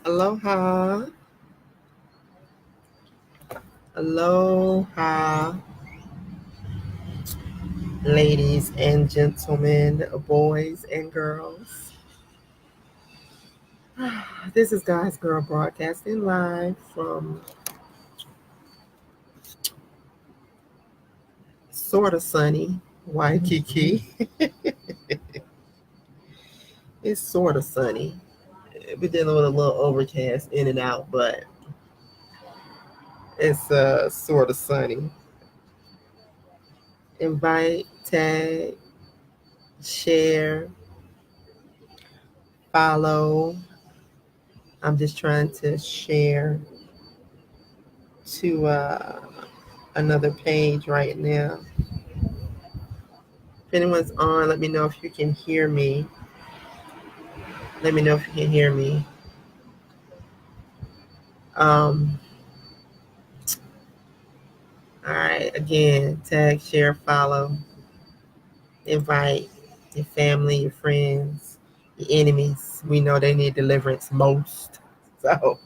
Aloha. Aloha, ladies and gentlemen, boys and girls. This is God's Girl broadcasting live from sort of sunny Waikiki. It's sort of sunny. We're dealing with a little overcast in and out, but it's sort of sunny. Invite, tag, share, follow. I'm just trying to share to another page right now. If anyone's on, let me know if you can hear me. Let me know if you can hear me. All right. Again, tag, share, follow, invite your family, your friends, your enemies. We know they need deliverance most. So,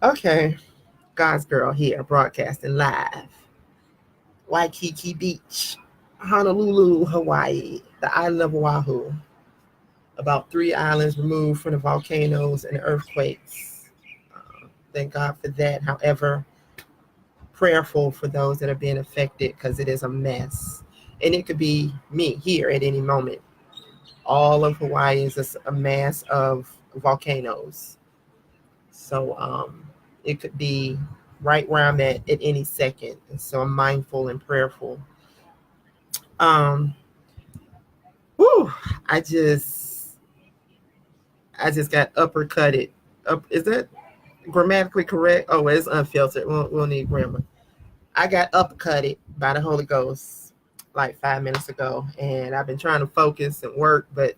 okay. God's Girl here, broadcasting live. Waikiki Beach, Honolulu, Hawaii, the island of Oahu. About 3 islands removed from the volcanoes and earthquakes. Thank God for that. However, prayerful for those that are being affected because it is a mess. And it could be me here at any moment. All of Hawaii is a mass of volcanoes. So it could be right where I'm at any second. And so I'm mindful and prayerful. Whew, I just got uppercutted. Is that grammatically correct? Oh, it's unfiltered. We'll need grammar. I got uppercutted by the Holy Ghost like 5 minutes ago, and I've been trying to focus and work, but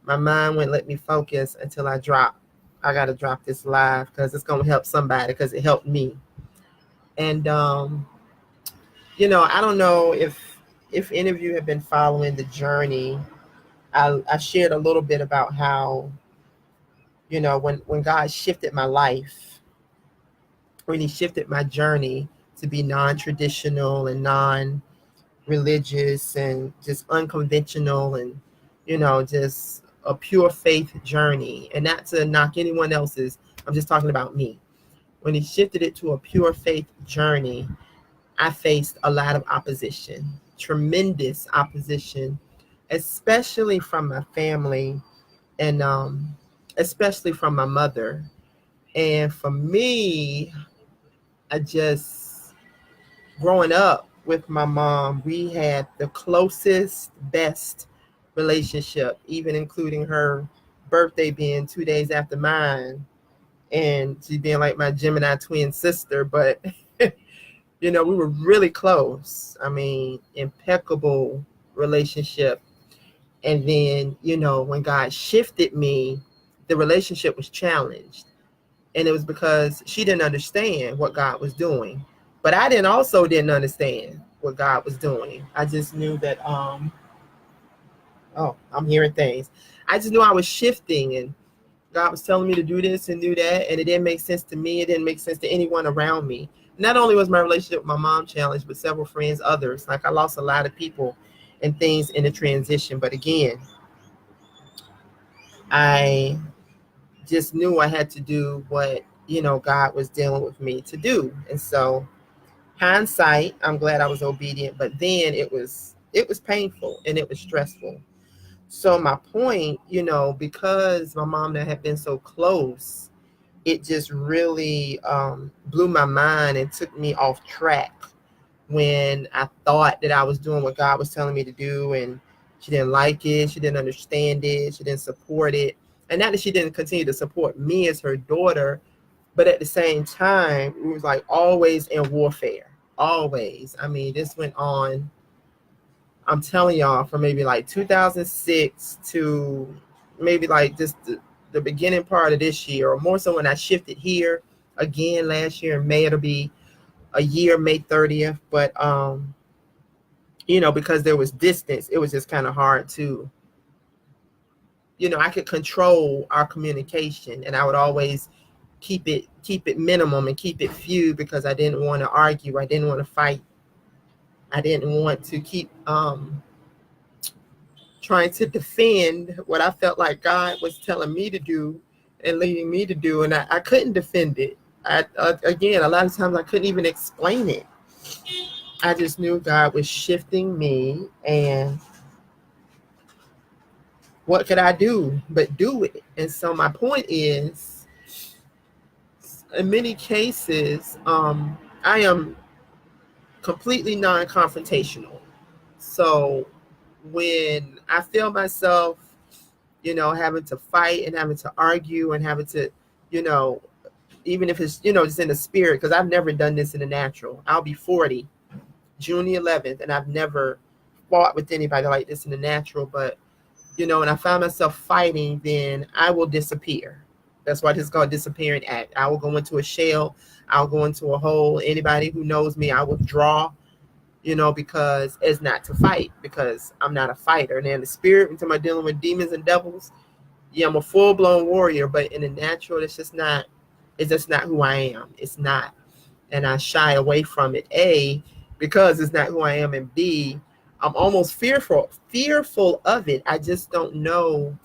my mind wouldn't let me focus until I drop. I got to drop this live because it's going to help somebody because it helped me. And, I don't know if any of you have been following the journey. I shared a little bit about how, when God shifted my life, when he shifted my journey to be non-traditional and non-religious and just unconventional and, just a pure faith journey. And not to knock anyone else's, I'm just talking about me. When he shifted it to a pure faith journey, I faced a lot of opposition, tremendous opposition, especially from my family and especially from my mother. And for me, I just, growing up with my mom, we had the closest, best relationship, even including her birthday being 2 days after mine and she being like my Gemini twin sister. But, we were really close. I mean, impeccable relationship. And then, when God shifted me, the relationship was challenged. And it was because she didn't understand what God was doing. But I didn't understand what God was doing. I just knew that, I'm hearing things. I just knew I was shifting and God was telling me to do this and do that. And it didn't make sense to me. It didn't make sense to anyone around me. Not only was my relationship with my mom challenged, but several friends, others. Like I lost a lot of people and things in the transition. But again, I just knew I had to do what, God was dealing with me to do. And so hindsight, I'm glad I was obedient, but then it was painful and it was stressful. So my point, because my mom and I had been so close, it just really blew my mind and took me off track when I thought that I was doing what God was telling me to do, and she didn't like it, she didn't understand it, she didn't support it. And not that she didn't continue to support me as her daughter, but at the same time, it was like always in warfare. Always. I mean, this went on, I'm telling y'all, from maybe like 2006 to maybe like just the beginning part of this year, or more so when I shifted here again last year in May. It'll be a year, May 30th. But, because there was distance, it was just kind of hard to I could control our communication, and I would always keep it minimum and keep it few because I didn't want to argue. I didn't want to fight. I didn't want to keep trying to defend what I felt like God was telling me to do and leading me to do, and I couldn't defend it. Again, a lot of times I couldn't even explain it. I just knew God was shifting me, and what could I do but do it? And so my point is, in many cases, I am completely non-confrontational. So when I feel myself, having to fight and having to argue and having to, you know, even if it's, just in the spirit, because I've never done this in the natural. I'll be 40 June the 11th, and I've never fought with anybody like this in the natural. But, when I find myself fighting, then I will disappear. That's why this is called disappearing act. I will go into a shell. I'll go into a hole. Anybody who knows me, I will draw, because it's not to fight, because I'm not a fighter. And in the spirit, until I'm dealing with demons and devils, yeah, I'm a full-blown warrior, but in the natural, it's just not who I am. It's not. And I shy away from it, A, because it's not who I am, and B, I'm almost fearful of it. I just don't know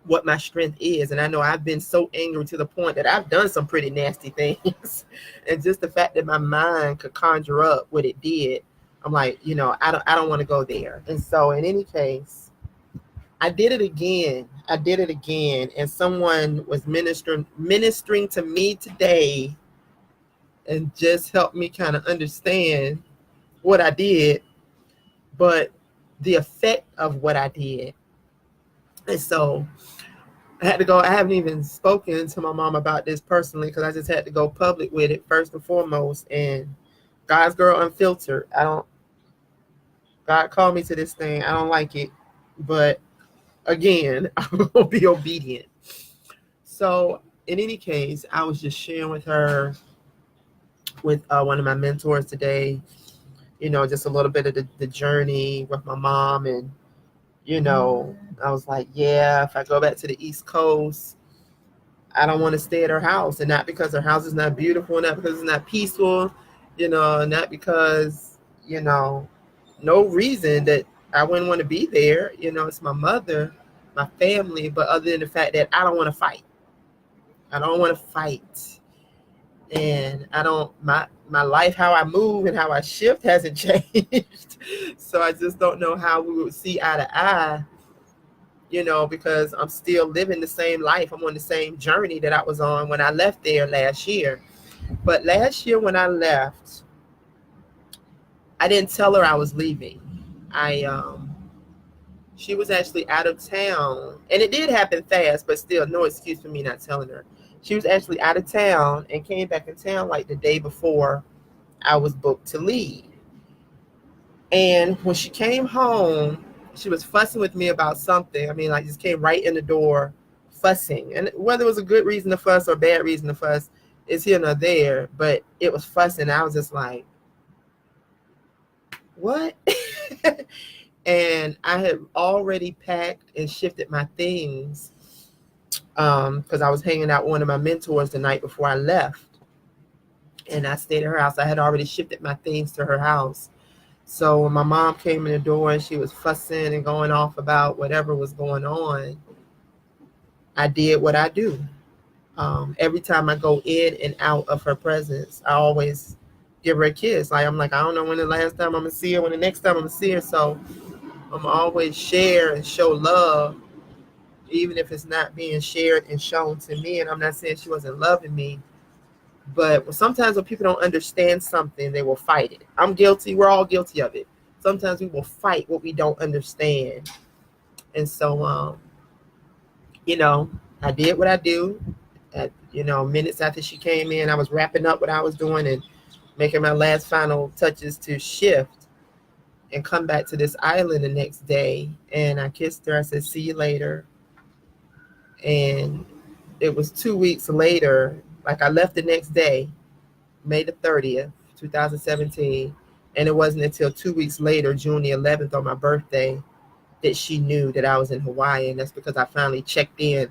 what my strength is. And I know I've been so angry to the point that I've done some pretty nasty things. And just the fact that my mind could conjure up what it did, I'm like, I don't want to go there. And so in any case, I did it again. And someone was ministering to me today and just helped me kind of understand what I did, but the effect of what I did. And so I had to go. I haven't even spoken to my mom about this personally because I just had to go public with it first and foremost. And God's Girl Unfiltered. God called me to this thing. I don't like it, but again, I'm gonna be obedient. So in any case, I was just sharing with her, with one of my mentors today, just a little bit of the journey with my mom. And I was like, yeah, if I go back to the East Coast, I don't want to stay at her house. And not because her house is not beautiful, not because it's not peaceful, not because, no reason that I wouldn't want to be there. It's my mother, my family, but other than the fact that I don't want to fight. I don't want to fight. And I don't, my life, how I move and how I shift hasn't changed. So I just don't know how we would see eye to eye, because I'm still living the same life. I'm on the same journey that I was on when I left there last year. But last year when I left, I didn't tell her I was leaving. She was actually out of town, and it did happen fast, but still no excuse for me not telling her. She was actually out of town and came back in town like the day before I was booked to leave. And when she came home, she was fussing with me about something. I mean, like, just came right in the door fussing. And whether it was a good reason to fuss or a bad reason to fuss is here nor there, but it was fussing. I was just like, what? And I had already packed and shifted my things because I was hanging out with one of my mentors the night before I left. And I stayed at her house. I had already shifted my things to her house. So when my mom came in the door and she was fussing and going off about whatever was going on, I did what I do. Every time I go in and out of her presence, I always give her a kiss. I'm like, I don't know when the last time I'm going to see her, when the next time I'm going to see her. So I'm always share and show love, even if it's not being shared and shown to me. And I'm not saying she wasn't loving me, but sometimes when people don't understand something, they will fight it. I'm guilty. We're all guilty of it. Sometimes we will fight what we don't understand. And so, I did what I do. At, minutes after she came in, I was wrapping up what I was doing and making my last final touches to shift and come back to this island the next day. And I kissed her. I said, see you later. And it was 2 weeks later, like I left the next day, May the 30th, 2017. And it wasn't until 2 weeks later, June the 11th, on my birthday, that she knew that I was in Hawaii, and that's because I finally checked in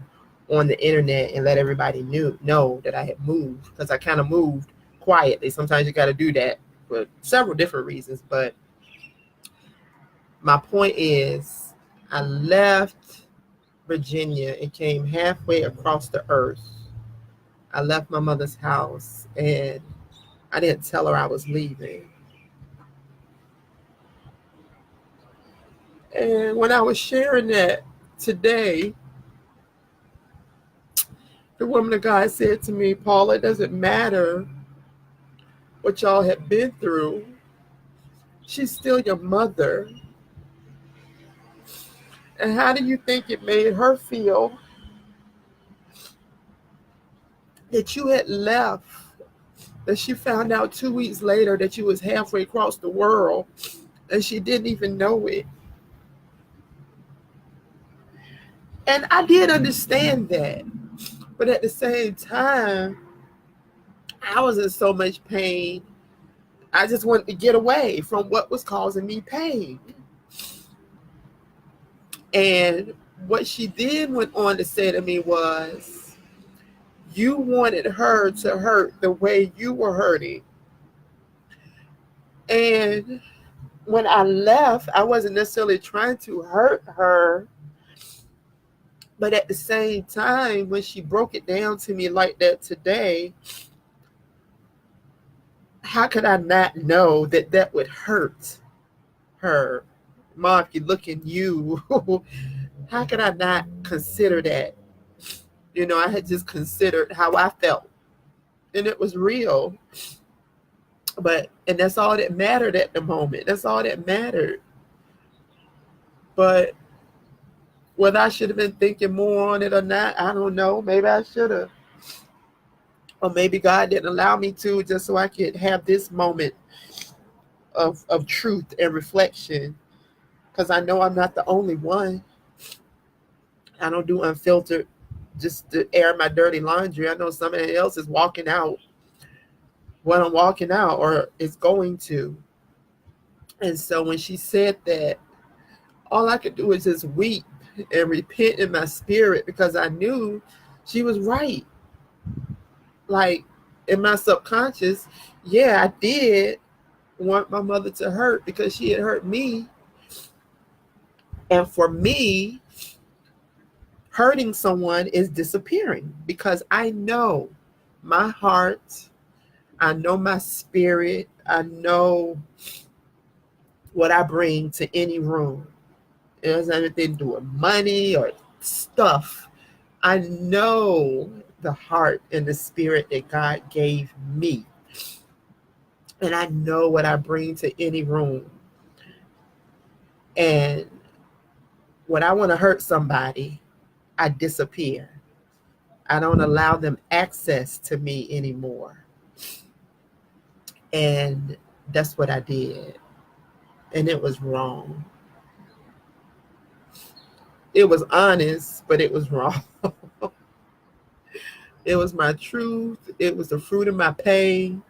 on the internet and let everybody know that I had moved, because I kind of moved quietly. Sometimes you got to do that for several different reasons, but my point is, I left Virginia and came halfway across the earth. I left my mother's house and I didn't tell her I was leaving. And when I was sharing that today, the woman of God said to me, Paula, it doesn't matter what y'all have been through. She's still your mother. And how do you think it made her feel that you had left, that she found out 2 weeks later that you was halfway across the world and she didn't even know it? And I did understand that. But at the same time, I was in so much pain. I just wanted to get away from what was causing me pain. And what she then went on to say to me was, you wanted her to hurt the way you were hurting. And when I left, I wasn't necessarily trying to hurt her. But at the same time, when she broke it down to me like that today, how could I not know that that would hurt her? Mom, if you look in you, how could I not consider that? You know, I had just considered how I felt, and it was real. And that's all that mattered at the moment. That's all that mattered. But whether I should have been thinking more on it or not, I don't know. Maybe I should have. Or maybe God didn't allow me to, just so I could have this moment of truth and reflection. Because I know I'm not the only one. I don't do Unfiltered just to air my dirty laundry. I know somebody else is walking out what I'm walking out, or is going to. And so when she said that, all I could do was just weep and repent in my spirit, because I knew she was right. Like, in my subconscious, yeah, I did want my mother to hurt because she had hurt me. And for me, hurting someone is disappearing, because I know my heart, I know my spirit, I know what I bring to any room. It doesn't have anything to do with money or stuff. I know the heart and the spirit that God gave me. And I know what I bring to any room. And when I want to hurt somebody, I disappear. I don't allow them access to me anymore. And that's what I did. And it was wrong. It was honest, but it was wrong. It was my truth. It was the fruit of my pain.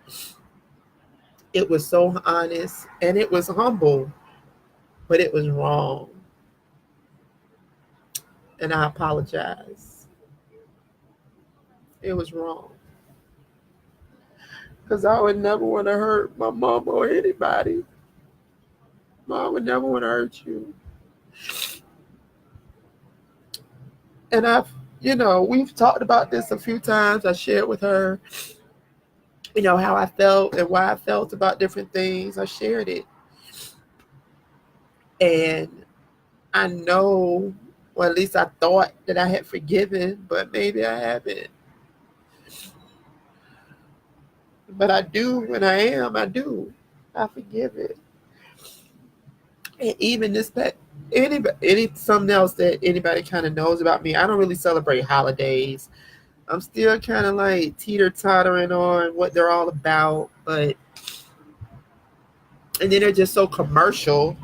It was so honest, and it was humble, but it was wrong. And I apologize. It was wrong. Because I would never want to hurt my mom or anybody. Mom would never want to hurt you. And we've talked about this a few times. I shared with her, how I felt and why I felt about different things. I shared it. And I know, or at least I thought that I had forgiven, but maybe I haven't. But I do, when I do. I forgive it. And even this, something else that anybody kind of knows about me, I don't really celebrate holidays. I'm still kind of like teeter-tottering on what they're all about, and then they're just so commercial,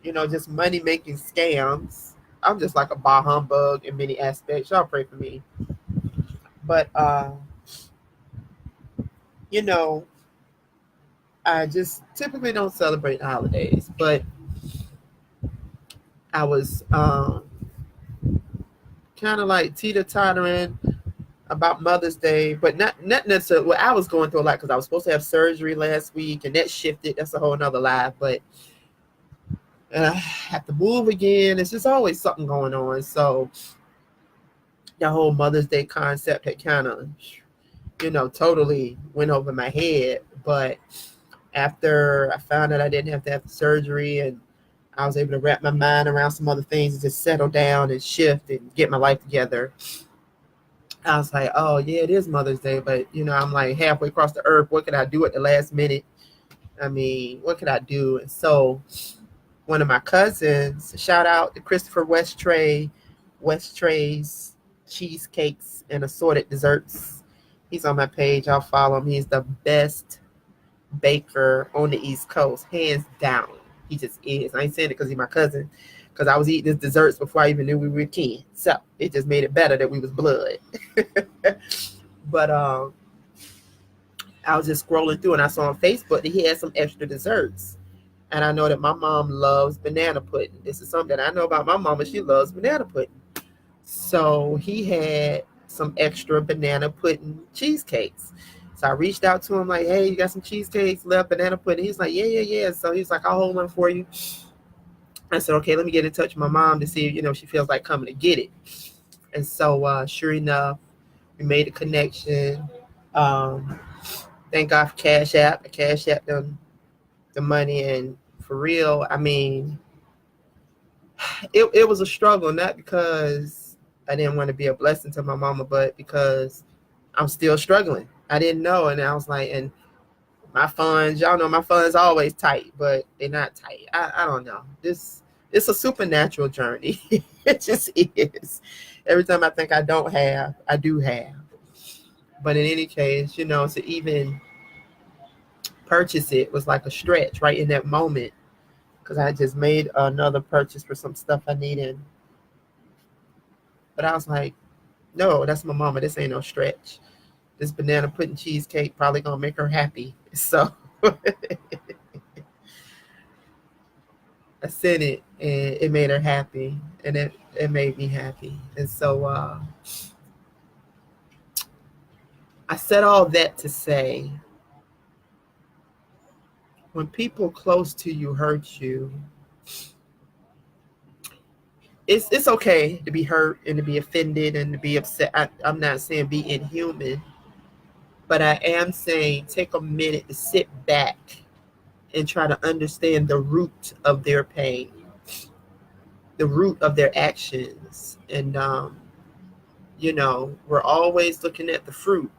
just money-making scams. I'm just like a bah humbug in many aspects. Y'all pray for me. But, I just typically don't celebrate holidays. But I was kind of like teeter-tottering about Mother's Day, but not necessarily. Well, I was going through a lot because I was supposed to have surgery last week, and that shifted. That's a whole nother life. But and I have to move again. It's just always something going on. So the whole Mother's Day concept had kind of, totally went over my head. But after I found out I didn't have to have the surgery, and I was able to wrap my mind around some other things and just settle down and shift and get my life together, I was like, oh, yeah, it is Mother's Day. But, I'm like halfway across the earth. What could I do at the last minute? I mean, what could I do? And so one of my cousins, shout out to Christopher Westtray's Cheesecakes and Assorted Desserts. He's on my page. I'll follow him. He's the best baker on the East Coast, hands down. He just is. I ain't saying it because he's my cousin, because I was eating his desserts before I even knew we were kin. So it just made it better that we was blood. But I was just scrolling through and I saw on Facebook that he had some extra desserts. And I know that my mom loves banana pudding. This is something that I know about my mama. She loves banana pudding. So he had some extra banana pudding cheesecakes. So I reached out to him like, hey, you got some cheesecakes, left banana pudding? He's like, yeah. So he's like, I'll hold one for you. I said, okay, let me get in touch with my mom to see if, she feels like coming to get it. And so sure enough, we made a connection. Thank God for Cashapp. I Cash App them the money, and for real, I mean, it was a struggle, not because I didn't want to be a blessing to my mama, but because I'm still struggling. I didn't know, and I was like, and my funds, y'all know my funds are always tight, but they're not tight. I don't know. It's a supernatural journey. It just is. Every time I think I don't have, I do have. But in any case, to even purchase it was like a stretch right in that moment, because I just made another purchase for some stuff I needed. But I was like, no, that's my mama. This ain't no stretch. This banana pudding cheesecake probably gonna make her happy. So I sent it, and it made her happy, and it made me happy. And so I said all that to say, when people close to you hurt you, it's okay to be hurt and to be offended and to be upset. I'm not saying be inhuman, but I am saying take a minute to sit back and try to understand the root of their pain, the root of their actions. And, we're always looking at the fruit,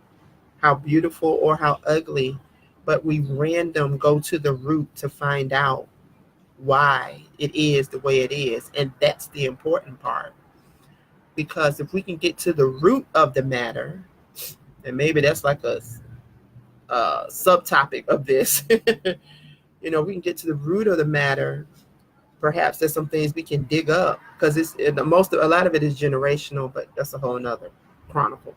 how beautiful or how ugly, but we random go to the root to find out why it is the way it is. And that's the important part, because if we can get to the root of the matter, and maybe that's like a subtopic of this, we can get to the root of the matter. Perhaps there's some things we can dig up, because a lot of it is generational, but that's a whole nother chronicle.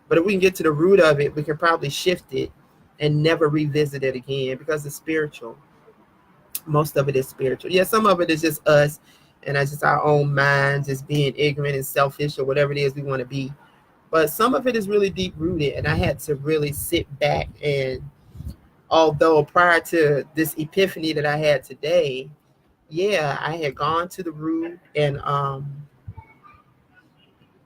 But if we can get to the root of it, we can probably shift it and never revisit it again, because it's spiritual. Most of it is spiritual. Yeah, some of it is just us, and that's just our own minds, just being ignorant and selfish or whatever it is we want to be. But some of it is really deep rooted, and I had to really sit back. And although prior to this epiphany that I had today, yeah, I had gone to the root, and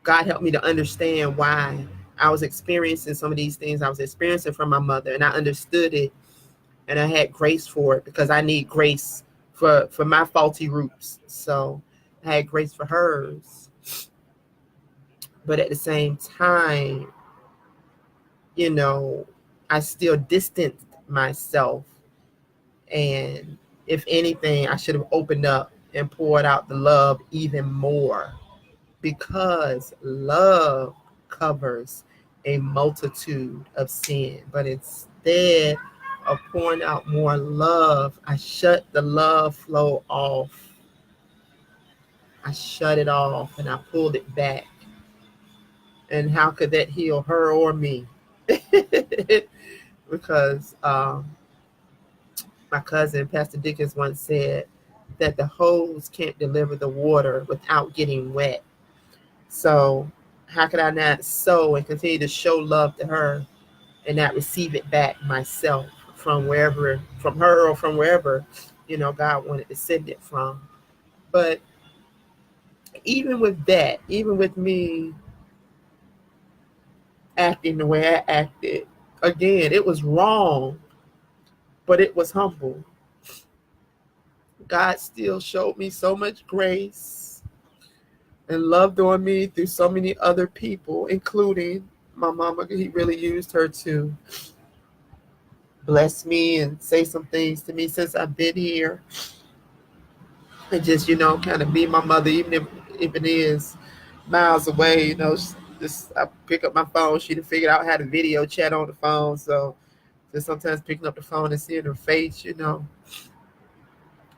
God helped me to understand why I was experiencing some of these things I was experiencing from my mother, and I understood it, and I had grace for it, because I need grace for my faulty roots. So I had grace for hers. But at the same time, I still distanced myself. And if anything, I should have opened up and poured out the love even more, because love covers a multitude of sin. But instead of pouring out more love, I shut the love flow off. I shut it off and I pulled it back. And how could that heal her or me? Because my cousin, Pastor Dickens, once said, that the hose can't deliver the water without getting wet. So how could I not sow and continue to show love to her and not receive it back myself from wherever, from her or from wherever, God wanted to send it from. But even with that, even with me acting the way I acted, again, it was wrong, but it was humble. God still showed me so much grace and loved on me through so many other people, including my mama. He really used her to bless me and say some things to me since I've been here. And just, kind of be my mother, even if it is miles away, just I pick up my phone. She done figured out how to video chat on the phone. So just sometimes picking up the phone and seeing her face,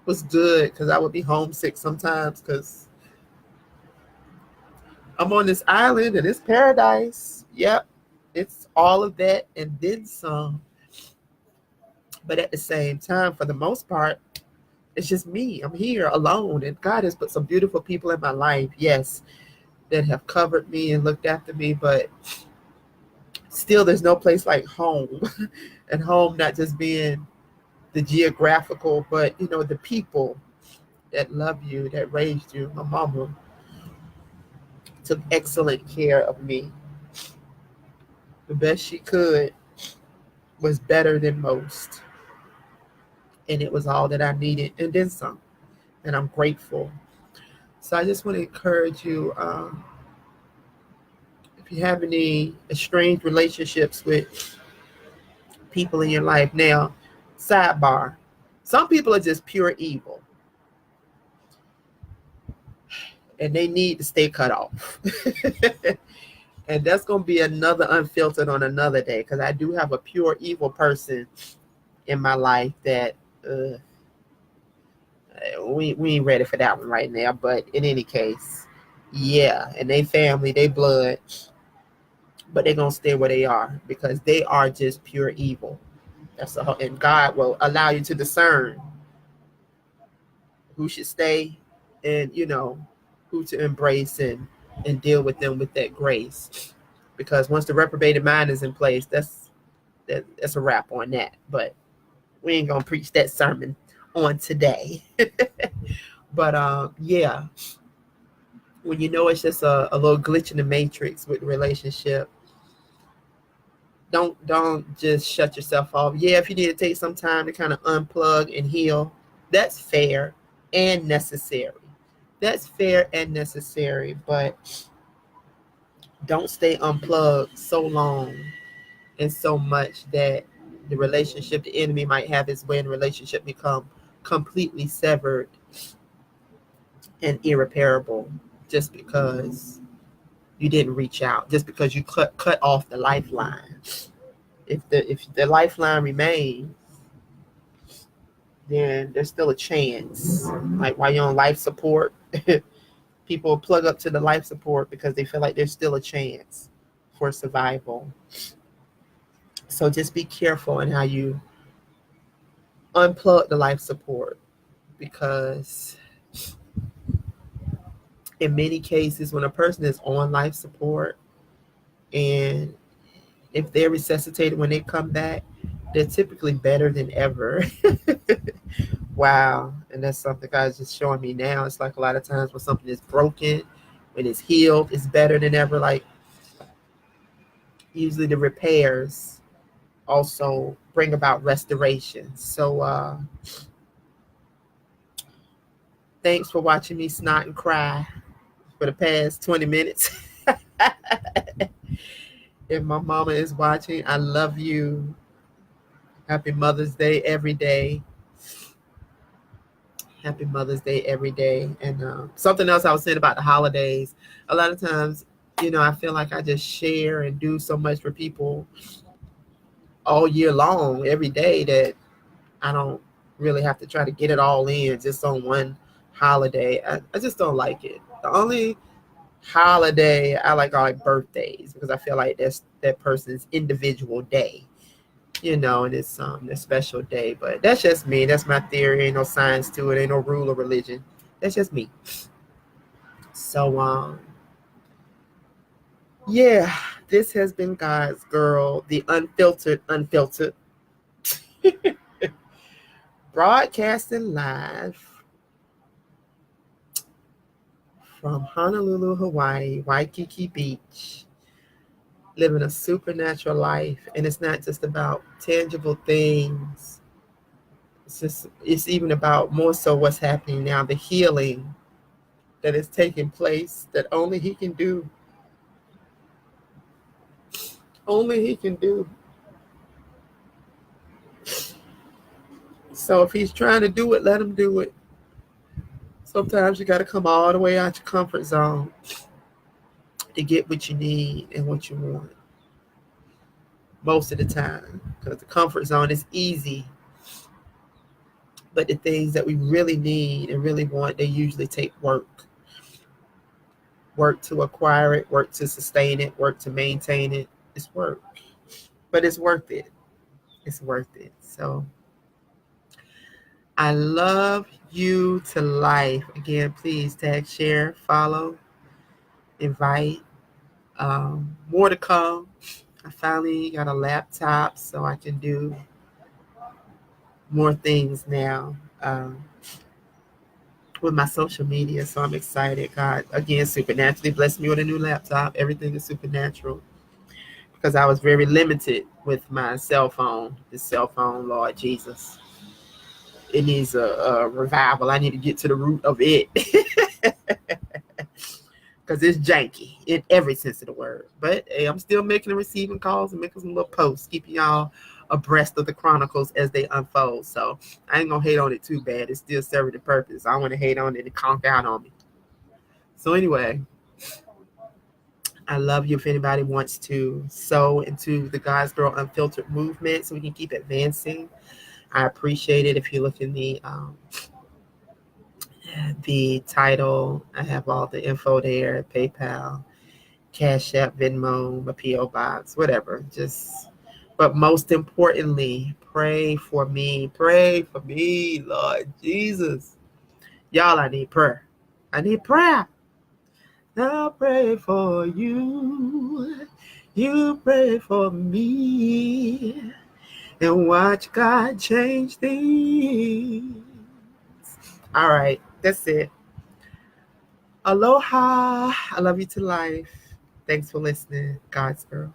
was good, because I would be homesick sometimes, because I'm on this island and it's paradise. Yep. It's all of that and then some. But at the same time, for the most part, it's just me. I'm here alone. And God has put some beautiful people in my life, yes, that have covered me and looked after me. But still, there's no place like home. And home not just being the geographical, but, the people that love you, that raised you. My mama took excellent care of me. The best she could, was better than most. And it was all that I needed and then some. And I'm grateful. So I just want to encourage you, if you have any estranged relationships with people in your life. Now, sidebar, some people are just pure evil and they need to stay cut off. And that's going to be another Unfiltered on another day, because I do have a pure evil person in my life that we ain't ready for that one right now. But in any case, yeah, and they family, they blood, but they're going to stay where they are because they are just pure evil. And God will allow you to discern who should stay and, who to embrace and deal with them with that grace. Because once the reprobated mind is in place, that's a wrap on that. But we ain't going to preach that sermon on today. But yeah, when it's just a little glitch in the matrix with the relationship, don't just shut yourself off. Yeah, if you need to take some time to kind of unplug and heal, that's fair and necessary. That's fair and necessary, but don't stay unplugged so long and so much that the relationship, the enemy might have his way, and the relationship become completely severed and irreparable just because you didn't reach out, just because you cut off the lifeline. If the lifeline remains, then there's still a chance. Like while you're on life support, people plug up to the life support because they feel like there's still a chance for survival. So just be careful in how you unplug the life support, because in many cases, when a person is on life support, and if they're resuscitated when they come back, they're typically better than ever. Wow. And that's something God's just showing me now. It's like a lot of times when something is broken, when it's healed, it's better than ever. Like usually the repairs also bring about restoration. So thanks for watching me snot and cry for the past 20 minutes. If my mama is watching, I love you. Happy Mother's Day every day. Happy Mother's Day every day. And something else I was saying about the holidays, a lot of times, I feel like I just share and do so much for people all year long, every day, that I don't really have to try to get it all in just on one holiday. I just don't like it. The only holiday I like are like birthdays, because I feel like that's that person's individual day. And it's a special day. But that's just me. That's my theory. Ain't no science to it. Ain't no rule or religion. That's just me. So yeah, this has been God's Girl, the unfiltered, broadcasting live from Honolulu, Hawaii, Waikiki Beach, living a supernatural life. And it's not just about tangible things. It's even about more so what's happening now, the healing that is taking place that only he can do. Only he can do. So if he's trying to do it, let him do it. Sometimes you got to come all the way out your comfort zone to get what you need and what you want. Most of the time, because the comfort zone is easy, but the things that we really need and really want, they usually take work to acquire it, work to sustain it, work to maintain it. It's work, but it's worth it. It's worth it. So I love you to life. Again, please tag, share, follow, invite. More to come. I finally got a laptop so I can do more things now with my social media. So I'm excited. God, again, supernaturally blessed me with a new laptop. Everything is supernatural because I was very limited with my cell phone. This cell phone, Lord Jesus, it needs a revival. I need to get to the root of it because it's janky in every sense of the word. But hey, I'm still making and receiving calls and making some little posts, keeping y'all abreast of the chronicles as they unfold. So I ain't gonna hate on it too bad. It's still serving the purpose. I want to hate on it and conk out on me. So anyway, I love you. If anybody wants to sow into the God's Girl Unfiltered movement so we can keep advancing, I appreciate it. If you look in the title, I have all the info there, PayPal, Cashapp, Venmo, my P.O. Box, whatever. But most importantly, pray for me. Pray for me, Lord Jesus. Y'all, I need prayer. I need prayer. I'll pray for you. You pray for me. And watch God change things. All right, that's it. Aloha. I love you to life. Thanks for listening. God's Girl.